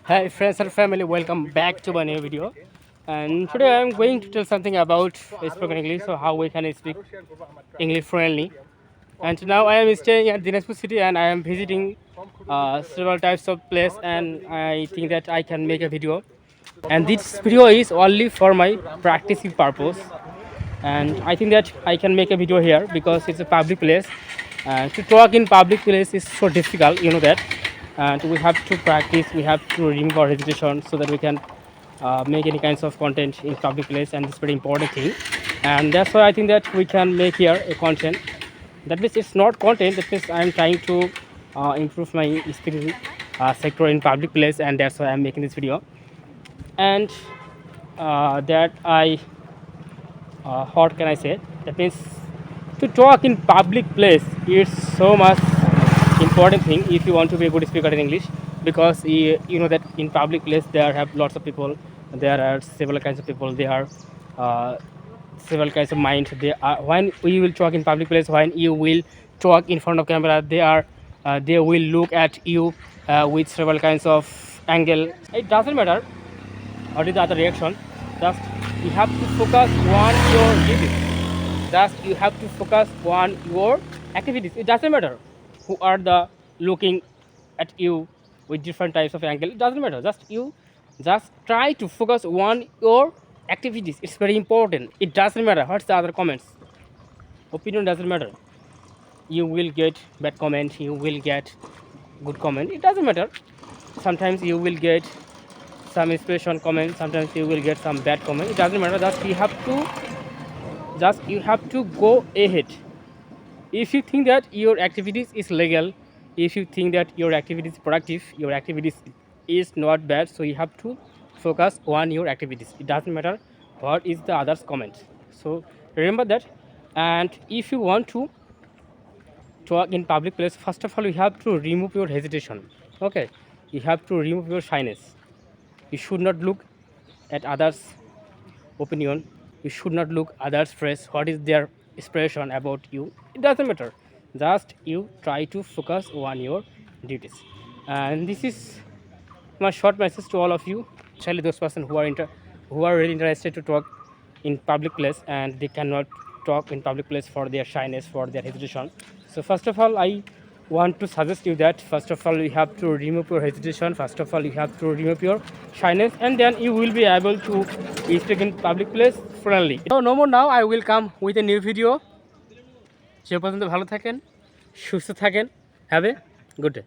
Hi friends and family, welcome back to my new video. And today I am going to tell something about spoken English, so how we can speak English fluently. And now I am staying at Dinajpur city and I am visiting several types of place, and I think that I can make a video. And this video is only for my practicing purpose. And I think that I can make a video here because it's a public place. And to talk in public place is so difficult, you know that. And we have to practice, we have to remove our hesitation so that we can make any kinds of content in public place, and it's very important thing. And that's why I think that we can make here a content. That means it's not content, that means I'm trying to improve my speaking sector in public place, and that's why I'm making this video. And that I what can I say? That means to talk in public place is so much important thing if you want to be a good speaker in English, because you know that in public place there have lots of people, there are several kinds of people, there are uh, several kinds of mind. They are, when we will talk in public place, when you will talk in front of camera, they will look at you with several kinds of angle. It doesn't matter what is the other reaction, just you have to focus on your duties, just you have to focus on your activities. It doesn't matter who are the looking at you with different types of angle, it doesn't matter, just you just try to focus on your activities. It's very important. It doesn't matter what's the other comments, opinion doesn't matter. You will get bad comment, you will get good comment, it doesn't matter. Sometimes you will get some inspiration comment, sometimes you will get some bad comment, it doesn't matter. Just you have to go ahead. If you think that your activities is legal, if you think that your activities is productive, your activities is not bad, so you have to focus on your activities. It doesn't matter what is the others comment. So remember that. And if you want to talk in public place, first of all you have to remove your hesitation. Okay, you have to remove your shyness. You should not look at others opinion, you should not look others face, what is their expression about you, it doesn't matter. Just you try to focus on your duties. And this is my short message to all of you, especially those person who are really interested to talk in public place and they cannot talk in public place for their shyness, for their hesitation. So first of all I want to suggest you that first of all you have to remove your hesitation, first of all you have to remove your shyness, and then you will be able to speak in public place friendly. So no more now, I will come with a new video. সে পর্যন্ত ভালো থাকেন, সুস্থ থাকেন, have a good day.